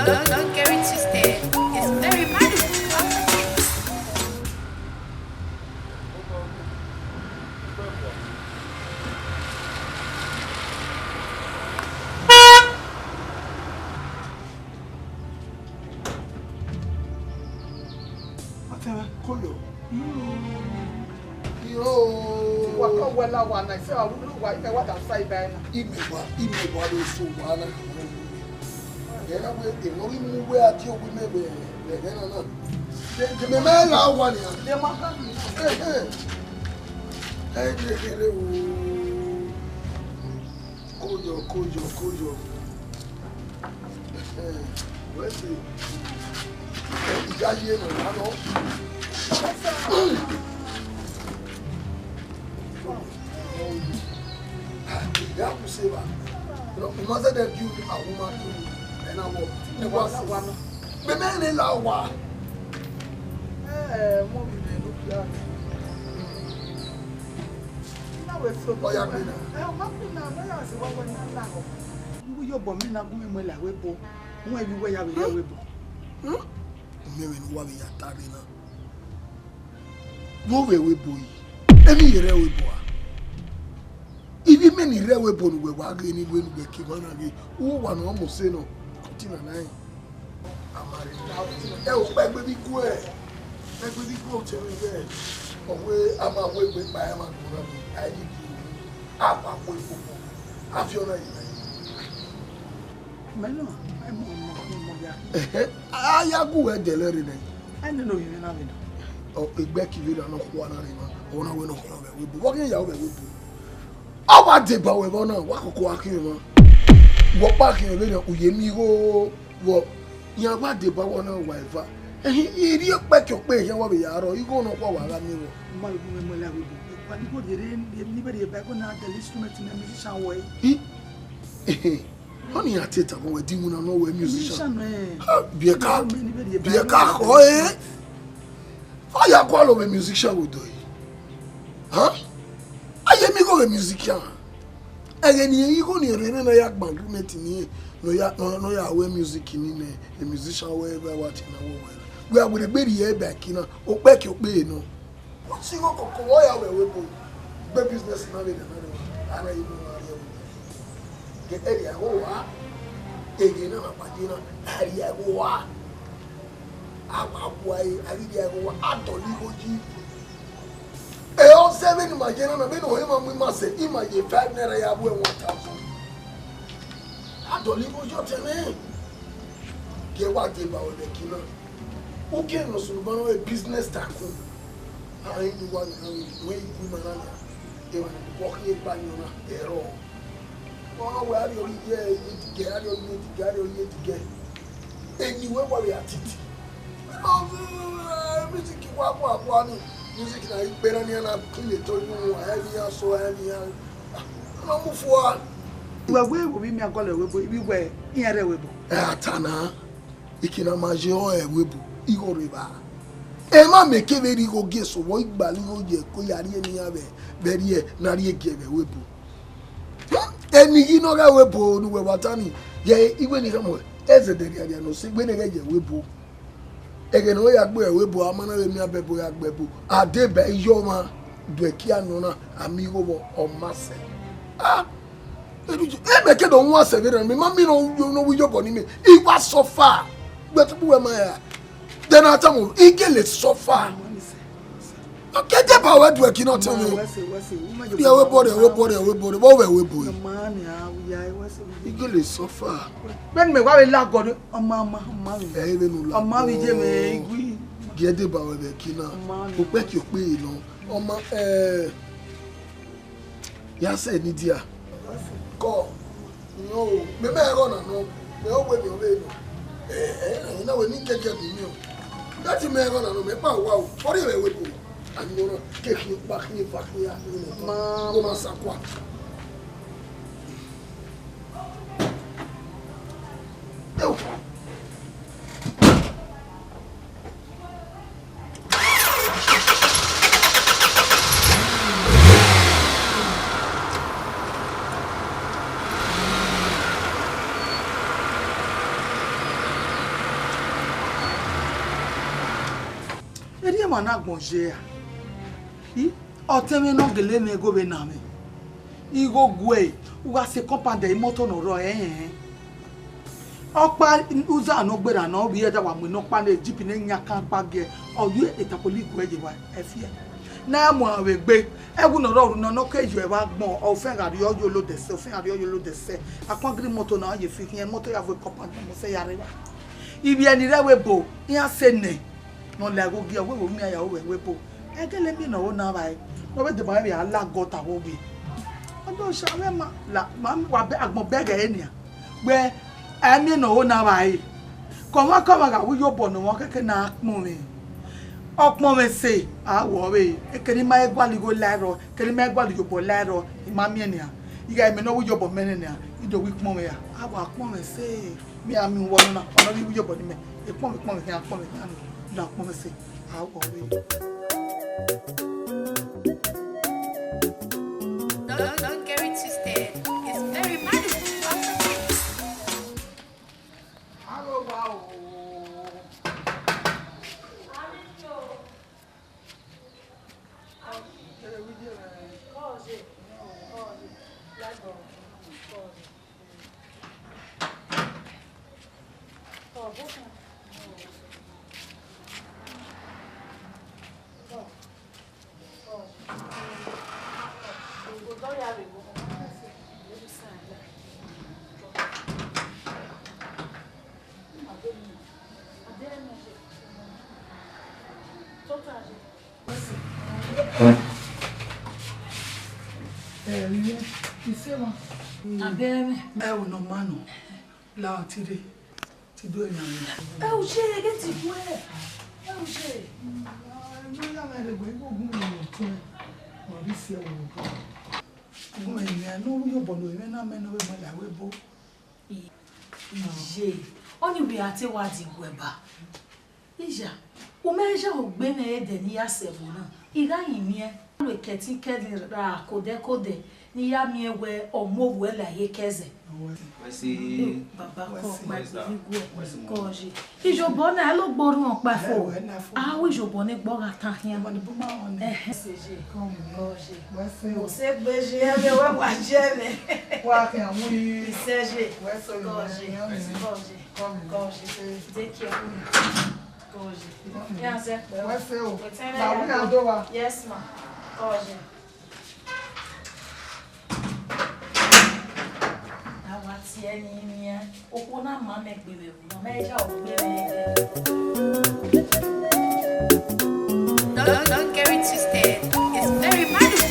Don't get it twisted. It's very magical. Koyo. Yo. Waka wala wana. Say I will why me what outside by na. Imeba do so wana. Then I will dey no move where ati obi me be. Then na. The me la wana. Dey ma ha. Eh. Koyo. Where's it? Igaye no na no. Ya ku se ba. No, mo say that you a woman and I walk. The one. Me me la wa. Mo bi me look ya. Na we so boy ya me na. Ma ku na ya se wa na ho. You yo bo me na go me la we bo. Mo e bi we ya we bo. Mimi ni wa ya tari na. Wo we bo yi. Emi yere we bo a. Ibi me ni re we bo no we wa ga ni we no be ki mana ge. Wo wa no mo se no. Tina nai. Amari na. O pe gbe bi ku e. Pe gbe bi ku o che we be. O we ama we gbe pa ama ko na bi. Ai di ki. Apa ko ifo. Afiona yi. Melo. Ayagu we delere ne. I don't know you na me. O egbe ki we na ko na re na. O na we no ko we bu. Wo ke ya we bu. Awa de ba we bo na wa kokko akin mo. Wo pa kin we na uye mi go wo. Yan wa de ba wo na wa ifa. Iri pe ki o pe yan wo be ya ro. Igo no kwa wa ga mi wo. Ma bi mo la we bu. Pa ni ko de re ni be de ba ko na the instrument na musician wo yi. Honey, I tell you, we're doing no way musician. Be a car, oh, fire call of a musician would do it. Huh? I am go a musician. Again, you go near a yak band, no ya way music in a musician wherever watching a woman. We are with a baby here back in or back your bay, no. What's you go for business now? I don't know. Area goa egena na pagina area goa ababuai area goa adoli goji o 7 magena na be no hema mu ma se imaje 5 naira ya bu 1000 adoli goji otene ke wa ke ba o de kina o ke no so ba no business tackle ai ni wa ni we ku manana e wa ko ke ba ni na ero. Oh, where are you? Yeah, you get anywhere where we are titi. Oh, music, music, I better than clean it to you. Heavy, so heavy. No move forward. Well, where will be me? I call it. We were here. We were. Tana, ikina majio e webu. Igo riba. Ema make very go get so boy bali go je ko yari eni abe. Beri na ri egebe webu. Eni yi no ga webo nu we watani ye igwe ni kamo eze de dia no se gbe ne ga je webo ege no ya gbe webo amana we mi abebo ya gbebo ade be yo ma do ki anu na amigo bo o mase e be ke do won ase be mi ma mi no wi jo bo ni me I wa so far gbe to we ma ya then atamu igele so far. Okay, the power to work not tell me. We Eagle is so far. When me why lack God, Mama, get the power the kina. Who bet your pay, no? Oh, my, yes, Nidia. Go. No, me gonna know. Me always be you know, we need to get the new. That's me gonna know. Me, wow, what are you with? And you know, take you back here, Mama Sakwa. na gbonje ya o teme no gele me go be na me igo gwe uga se compande imoto no ro Opa uza no gbera na obi eda wa mu no pa na jipi na nya kan pa ge oyu etapoli gweje wa efie na mo awe gbe egu no ro no keju e wa gbon o fe ga ri oyo lo de se o fe ga ri oyo lo de se akwan gri moto na ye fi yen moto ya vo compande mo se yare wa ibi eni rewe bo ya se ne no le go gi owo mi aya owe we bo egele mi no na bai no be de ba ya la gota wo bi odo sha we ma la ma wa be agbon bege enia gbe emi no na bai ko wa ga wi yo bo no won keke na opon me se awo we ekeni ma egwali go lairo keni ma egwali yo bo lairo imami enia iga emi no wi yo bo menenia ido wi pon me ya awo apon me se mi ami wo na ono wi yo bo ni me epon me kan apon me kan da pon me se awo we Don't get it twisted. It's very magical. Hello, wow. Abeme. Eu no mano. Lá tire. Ti do ena mi. Eu che que ti fue. Eu che. No ya me le gbe ogun mi to. Mo bi se o ko. Mo ni no yo bo no me na me no we mo la we bo. Ije. Oni we ate wa di gweba. Ija. O meja o gbe na ede ni ya sebo na. Iga yin mi e. We keti kedi ra kode. Ni ya mi ewe omowu la ye keze. Wesi Baba ko ma bi go koje. Ijobo na lo gborun opa fo. Ah we ijobo ni gbo atan yan. Mo ni bu ma won ni. Seje. Koje. Wese Mo se gbeje ebe we wa je me. wa ke àwọn Seje. wese Koje. Koje. Dê que é Koje. Yes, wese o. Ba wi ado wa. Yes, ma. Koje. Awati eni mi opo na ma me gbe be mo me ja o gbe me. Don't get it twisted. It's very magical.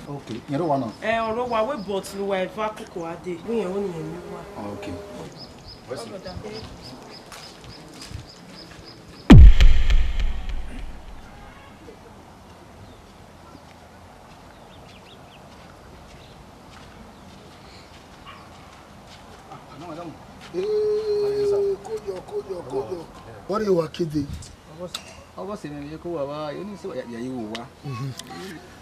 Okay, you don't wanna. Ọ̀rọ̀ wa we bought lo wa eva koko ade. We yan oni mi wa. Okay. What's it? No, I don't. Koyo. What are you working? Ọwọ́ sì ni kó wà wá yóò ní sí yà yìí wò wá.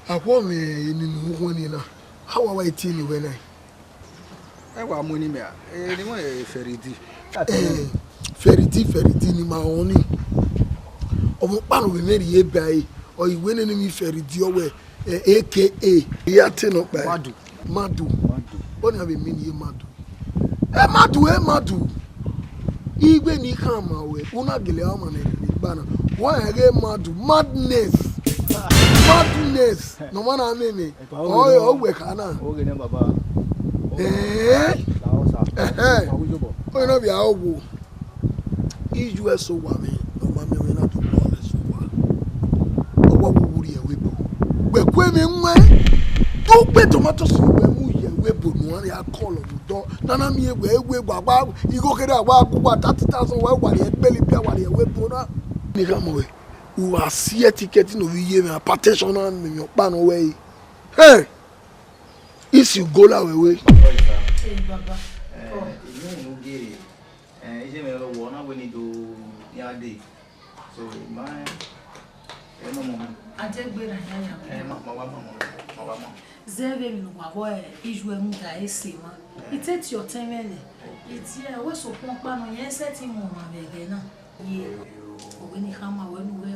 Àpò mi nínú wọn ni na. How are you team when I? Ẹ wà mú ní mi à. Ni wọ́n Ferry D. Ferry D ni ma won ni. Ọmọ panu we meri e bai. O iwe ni mi Ferry D owe aka ya ti no pa. Madu. Oni have mean ye madu. Madu. Igwe ni kama we. Una gele ama na bana. Why again madness. No man ameme. Oh we kana. O ge ne baba. Oh no be awo. Iju eso wa me. No ma me we na to ball eso wa. Owo wuri e we bo. Gbe kwe mi nwe. Do gbe tomato so we mu ye we bo no an ya call do. Nana mi egwe gbagba igo kere agba akugba 30,000 we wari e gbeli bia wari e we bo na. Ni kama we. You are see ticket no we me partition on me your pan away. Hey. If you go la we. Hey baba. You no get it. Ije me lo wona we need do ya day. So my no mama. Ajegbera ya. Mama. Zeve mi wa bo iju e mu ga ese ma. It takes your time ene. It's here, we so pon yen seti mo ma bege na. Ye. O ni kama we nu we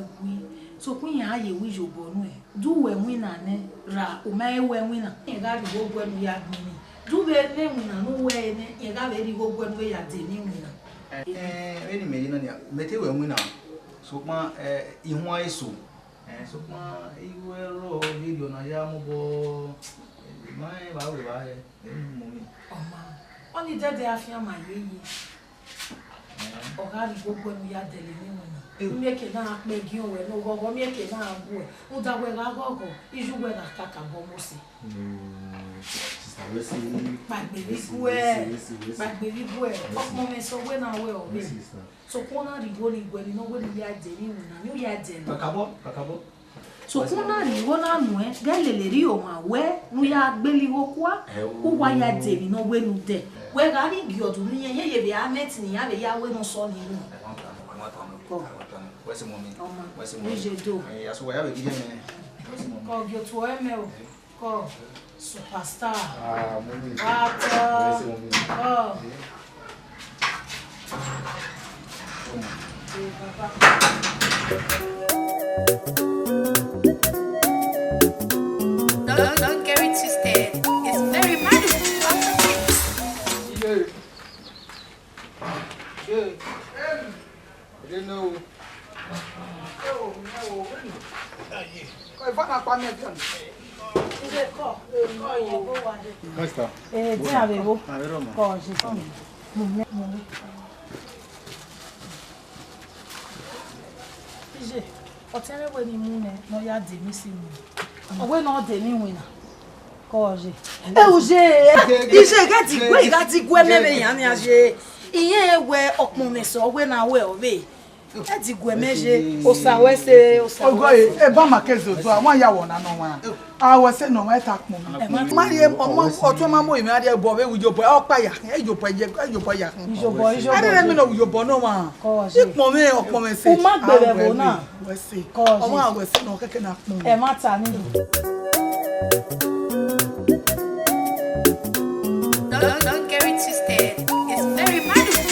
so kun ya ye wi jobo nu e. Du we wina ne ra o mai we wina. E ga ri go gwe nu ya gbini. Du be ne wina nu we ne e ga be ri go gwe nu ya de ni wina. Eni me no ne mete we wina. So ma ihu aiso. So ma iwe ro video na ya mo bo mai ba we ba e mo mi. Only that they have my ye. Or how you go when we are dealing with make it not make you no go make it now. Who that way I go? Is you where I caca bomosi. My baby boy, what moment so when I will be. So, corner the going when you know when we are dealing with you are dealing. So kuna ni wona nu e gelele ri o ma we nu ya gbeli wo kwa o wa ya de mi no we nu de we ga ri gi odun ni ye be amet ni ya be ya we no so ni nu Where's the mommy? Where's the mommy? Yeah, so where are we getting? Ko gyo to eme o ko superstar Mommy. Where's the mommy? Don't get it twisted. It's very magical. Yeah. I didn't know. Ọtẹrẹwẹ ni mu ne no ya de mi si mu. Owe na de mi wina. Ko je. Ije ga ti gwe mebe yan ni a je. Iye we opun me so we na we obe. E ti gwe meje osawese. Ogoye e ba makezo to awon ya wona no wa. Awo se no ma ta pon. Mari omo otun ma mo imi ade bo we wujobo e opa ya. Ejopo je ejopo ya. Ijobo. Ade mi no wujobo no ma. Ipon me opon me se. O ma gbere bo na. We se. Omo awo se no keke na pon. E ma ta ni. Don't get it twisted. It's very magical.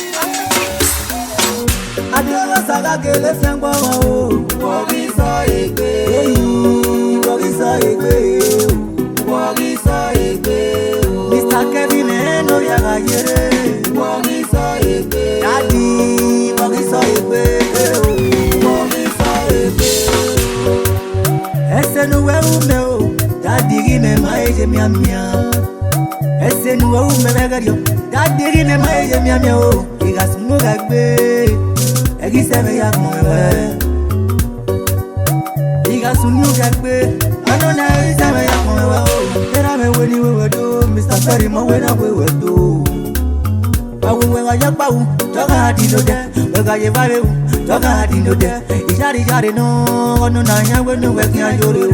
Adiola saga gele fengbo o. Wori so egbe. Wori so egbe. Wori so egbe. Mr. Kevin no ya ga yere. Wori so egbe. Daddy, wori so egbe. Wori so egbe. Ese no we ume o. Daddy gi me mai je mia mia. Ese no we ume megario. Daddy gi me mai je mia mia o. Iga sunu gagbe. Egi sebe ya mwe. Iga sunu gagbe. Ano na egi sebe ya mwe o. Tera me weni we do. Mr. Ferry mo we na we do. Bawu we ga yakba u. Toga hadi no de. We ga ye vale u. Toga hadi no de. Ijari no. Ono na nya we no we kya jore o.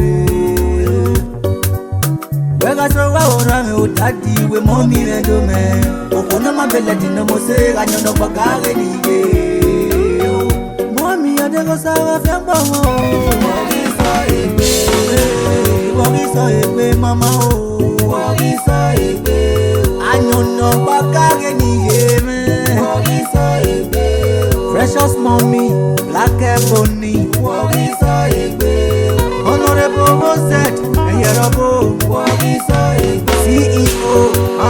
We ga so wa ora me o daddy we mommy me do me. Okono ma bele di no mo se ga no kwa ga ni ye. Mommy adego sawa fengbo mo. Wori so egbe. Wori so egbe mama o. Wori so egbe. Anono bakage ni ye me. Wori so egbe. Precious mommy, black ebony. Wori so egbe. Honorable Rosette, Eyerobo. Wori so egbe. CEO,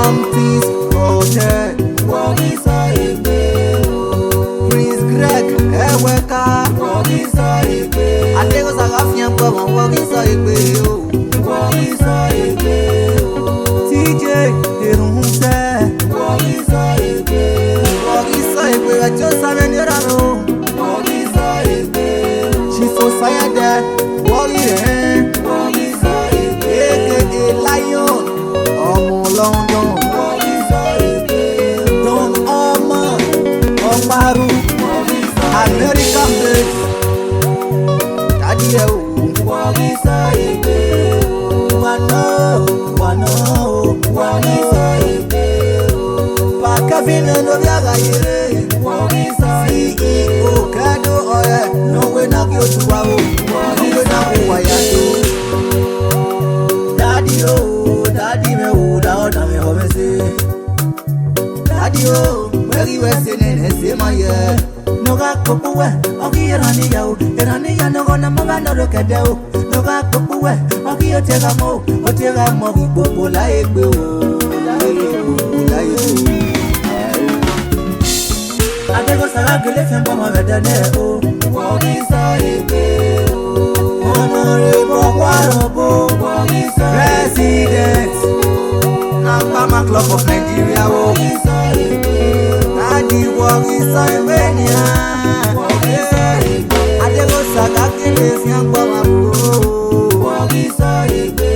Aunties Hotel. Wori so egbe. Prince Greg, Eweka. Wori so egbe. Adego saga fiampo won wori so egbe o. Wori so egbe. TJ, Erunse. Wori so egbe. Wori so egbe ajo sare ni raro. Wori so egbe. She so sayade. Wori re. Wori so egbe. Eke lion. Omo London. Wori so egbe. Don Omo. Omaru. American base. Daddy e o. Wori so egbe. Wano. Wori so egbe. Pa Kevin no ya ga yere. Wori so CEO. Kado oye. No we na ki o tuwa o. No we na ko wa ya do. Daddy me o. Da me ho me se. Daddy o. pokuwe, oki erani ya no gonna mama no rokedeo. No ga pokuwe, oki otega mo ipopo la egbe o. Adego sara gele fen bomo vedane o. Oki so egbe o. Honorable Warobo, President, Nampama Club of Nigeria, Nadi Wagi Saimenia, Adego Saga Kele Fiangwa, Wagi Saibe,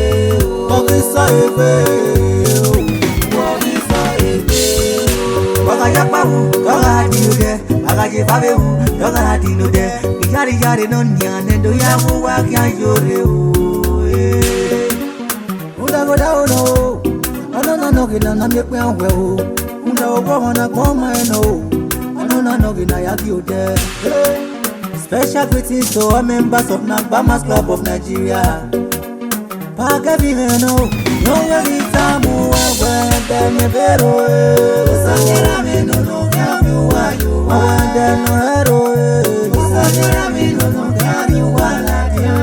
Wagayapahu, Wagadi Ude, Wagaji Babu, Wagadi Nude, Yari no nyan, and do Yamu Wakia Yore. Uda go down, no, get on a milk well. Unda Obama, Goma, no, no, get Nayaki there. Special greetings to all members of Nampama's Club of Nigeria. Pagavino, no, every time where them Vero, Sanyaramino, no, you are you, and then no hero. Sanyaramino, no, you are like you.